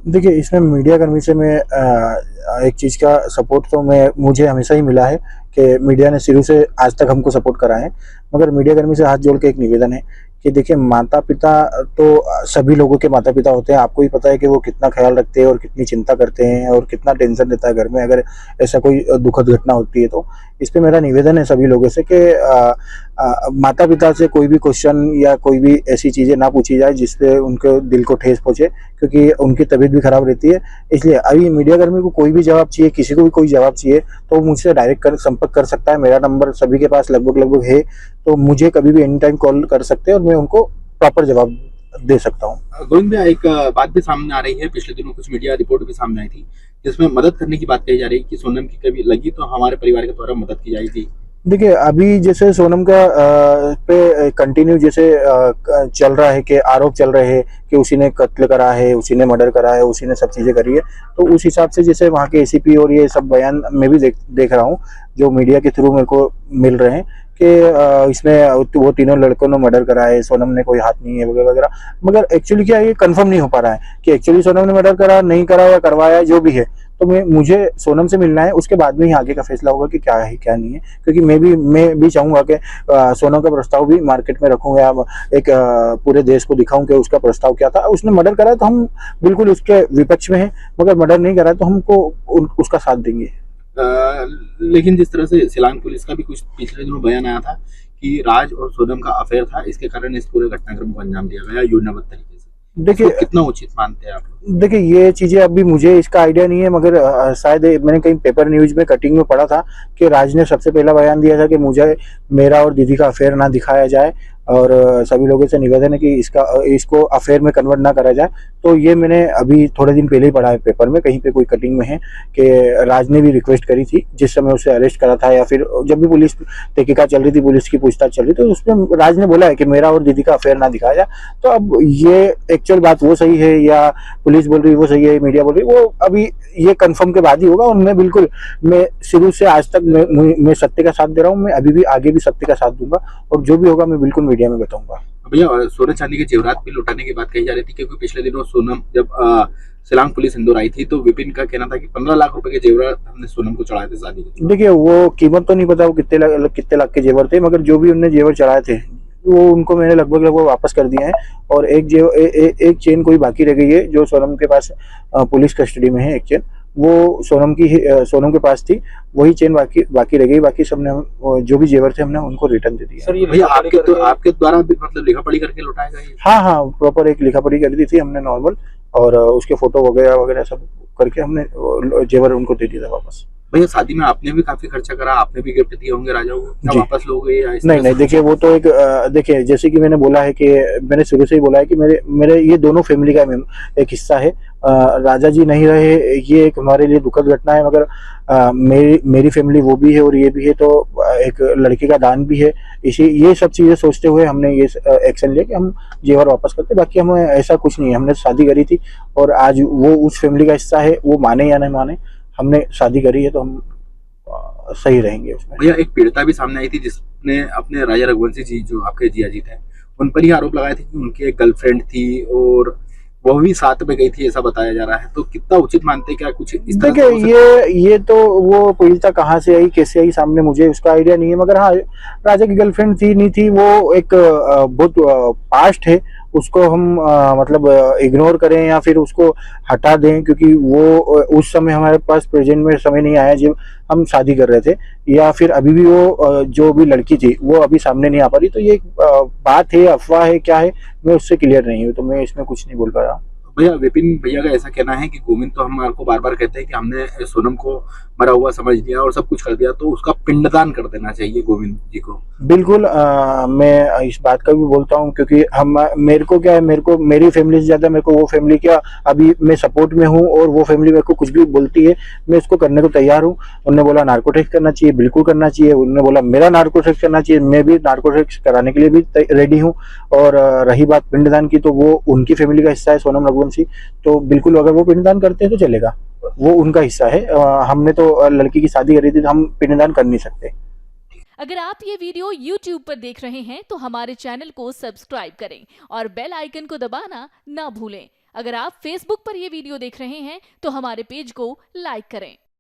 देखिए, इसमें मीडिया कर्मी से मैं एक चीज़ का सपोर्ट तो मुझे हमेशा ही मिला है कि मीडिया ने शुरू से आज तक हमको सपोर्ट करा है। मगर मीडिया कर्मी से हाथ जोड़ के एक निवेदन है कि देखिए, माता-पिता तो सभी लोगों के माता-पिता होते हैं। आपको भी पता है कि वो कितना ख़्याल रखते हैं और कितनी चिंता करते हैं और कितना टेंशन रहता है घर में, अगर ऐसा कोई दुखद घटना होती है तो। इस पे मेरा निवेदन है सभी लोगों से कि माता-पिता से कोई भी क्वेश्चन या कोई भी ऐसी चीज़ें ना पूछी जाए जिससे उनके दिल को ठेस पहुँचे, क्योंकि उनकी तबीयत भी खराब रहती है। इसलिए अभी मीडिया कर्मी को कोई भी जवाब चाहिए, किसी को भी कोई जवाब चाहिए, तो मुझसे डायरेक्ट संपर्क कर सकता है। मेरा नंबर सभी के पास लगभग है, तो मुझे कभी भी एनी टाइम कॉल कर सकते हैं और मैं उनको प्रॉपर जवाब दे सकता हूँ। गोविंद भैया, एक बात भी सामने आ रही है, पिछले दिनों कुछ मीडिया रिपोर्ट भी सामने आई थी जिसमें मदद करने की बात कही जा रही है कि सोनम की कभी लगी तो हमारे परिवार के द्वारा मदद की जाएगी। देखिए, अभी जैसे सोनम का पे कंटिन्यू जैसे चल रहा है कि आरोप चल रहे हैं कि उसी ने कत्ल करा है, उसी ने मर्डर करा है, उसी ने सब चीज़ें करी है, तो उस हिसाब से जैसे वहाँ के एसीपी और ये सब बयान मैं भी देख रहा हूँ जो मीडिया के थ्रू मेरे को मिल रहे हैं कि इसमें वो तीनों लड़कों ने मर्डर करा है, सोनम ने कोई हाथ नहीं है वगैरह वगैरह। मगर एक्चुअली क्या है, ये कंफर्म नहीं हो पा रहा है कि एक्चुअली सोनम ने मर्डर करा नहीं करा या करवाया, जो भी है। तो मुझे सोनम से मिलना है, उसके बाद में ही आगे का फैसला होगा कि क्या है क्या नहीं है, क्योंकि मैं भी चाहूँगा कि सोनम का प्रस्ताव भी मार्केट में रखूँ या एक पूरे देश को दिखाऊं कि उसका प्रस्ताव क्या था। उसने मर्डर करा है तो हम बिल्कुल उसके विपक्ष में हैं, मगर मर्डर नहीं करा है तो हमको उसका साथ देंगे। लेकिन जिस तरह से शिलांग पुलिस का भी कुछ पिछले दिनों बयान आया था कि राज और सोनम का अफेयर था, इसके कारण इस पूरे घटनाक्रम को अंजाम दिया गया योजनाबद्ध तरीके से। देखिए, कितना उचित मानते हैं आप लोग? देखिए, ये चीजें अभी मुझे इसका आइडिया नहीं है, मगर शायद मैंने कहीं पेपर न्यूज में कटिंग में पढ़ा था कि राज ने सबसे पहला बयान दिया था कि मुझे मेरा और दीदी का अफेयर ना दिखाया जाए और सभी लोगों से निवेदन है कि इसको अफेयर में कन्वर्ट ना करा जाए। तो ये मैंने अभी थोड़े दिन पहले ही पढ़ा है पेपर में, कहीं पे कोई कटिंग में है कि राज ने भी रिक्वेस्ट करी थी जिस समय उसे अरेस्ट करा था, या फिर जब भी पुलिस तहकीकात चल रही थी, पुलिस की पूछताछ चल रही थी, तो उसमें राज ने बोला है कि मेरा और दीदी का अफेयर ना दिखाया जाए। तो अब ये एक्चुअल बात वो सही है या पुलिस बोल रही है वो सही है, मीडिया बोल रही है वो अभी ये कंफर्म के बाद ही होगा। और मैं शुरू से आज तक मैं सत्य का साथ दे रहा हूँ, मैं अभी भी आगे भी सत्य का साथ दूंगा और जो भी होगा मैं बिल्कुल मीडिया में बताऊंगा। भैया, सोने चांदी के जेवरात भी लौटाने की बात कही जा रही थी, क्योंकि पिछले दिनों सोनम जब शिलांग पुलिस इंदौर आई थी तो विपिन का कहना था कि 15 लाख रुपए के जेवरात हमने सोनम को चढ़ाए थे शादी के। देखिए, वो कीमत तो नहीं पता वो कितने लाख के जेवर थे, मगर जो भी उनने जेवर चढ़ाए थे वो उनको मैंने लगभग वापस कर दिए हैं। और एक चेन कोई बाकी रह गई है जो सोनम के पास पुलिस कस्टडी में है। एक चेन वो सोनम के पास थी, वही चेन बाकी रह गई। बाकी सबने जो भी जेवर थे हमने उनको रिटर्न दे दिया। सर, ये भैया आपके द्वारा भी मतलब लिखा पढ़ी करके लौटाया गया? हाँ, प्रॉपर एक लिखा पढ़ी कर दी थी हमने नॉर्मल, और उसके फोटो वगैरह वगैरह सब करके हमने जेवर उनको दे दिया था वापस। भैया, शादी में आपने भी काफी खर्चा करा, आपने भी गिफ्ट दिए होंगे राजा को, क्या वापस लोगे या नहीं, देखिए वो तो एक देखिए, जैसे कि मैंने बोला है कि मैंने शुरू से ही बोला है कि मेरे ये दोनों फैमिली का एक हिस्सा है। राजा जी नहीं रहे, ये एक हमारे लिए दुखद घटना है, मगर मेरी फैमिली वो भी है और ये भी है, तो एक लड़के का दान भी है। ये सब चीजें सोचते हुए हमने ये एक्शन लिया कि हम जेवर वापस करते। बाकी हमें ऐसा कुछ नहीं है, हमने शादी करी थी और आज वो उस फैमिली का हिस्सा है, वो माने या नहीं माने, हमने शादी करी है तो हम सही रहेंगे उसमें। भैया, एक पीड़िता भी सामने आई थी जिसने अपने राजा रघुवंशी जी, जो आपके जिया जी थे, उन पर ही आरोप लगाए थे कि उनकी एक गर्लफ्रेंड थी और वो भी साथ में गई थी, ऐसा बताया जा रहा है। तो कितना उचित मानते हैं, क्या कुछ इस तरह? देखिए, ये तो वो पीड़िता कहाँ से आई कैसे आई सामने, मुझे उसका आइडिया नहीं है, मगर हाँ, राजा की गर्लफ्रेंड थी नहीं थी वो एक बहुत पास्ट है, उसको हम मतलब इग्नोर करें या फिर उसको हटा दें, क्योंकि वो उस समय हमारे पास प्रेजेंट में समय नहीं आया जब हम शादी कर रहे थे, या फिर अभी भी वो जो भी लड़की थी वो अभी सामने नहीं आ पा रही। तो ये बात है, अफवाह है, क्या है, मैं उससे क्लियर नहीं हूँ, तो मैं इसमें कुछ नहीं बोल पा रहा। भैया, विपिन भैया का ऐसा कहना है कि गोविंद तो हमारे को बार बार कहते हैं कि हमने सोनम को मरा हुआ समझ लिया और सब कुछ कर दिया, तो उसका पिंडदान कर देना चाहिए गोविंद जी को। बिल्कुल, मैं इस बात का भी बोलता हूँ, क्योंकि मेरे को क्या है, मेरी फैमिली से ज्यादा मेरे को वो फैमिली क्या, अभी मैं सपोर्ट में हूँ और वो फैमिली मेरे को कुछ भी बोलती है मैं उसको करने को तैयार हूँ। उन्होंने बोला नार्को टेस्ट करना चाहिए, बिल्कुल करना चाहिए। उन्होंने बोला मेरा नार्को टेस्ट करना चाहिए, मैं भी नार्को टेस्ट कराने के लिए भी रेडी हूँ। और रही बात पिंडदान की, तो वो उनकी फैमिली का हिस्सा है, सोनम रघुवंशी, तो बिल्कुल अगर वो पिंडदान करते हैं तो चलेगा, वो उनका हिस्सा है। हमने तो लड़की की शादी करी थी तो हम पिंडदान कर नहीं सकते। अगर आप ये वीडियो YouTube पर देख रहे हैं तो हमारे चैनल को सब्सक्राइब करें और बेल आइकन को दबाना ना भूलें। अगर आप Facebook पर ये वीडियो देख रहे हैं तो हमारे पेज को लाइक करें।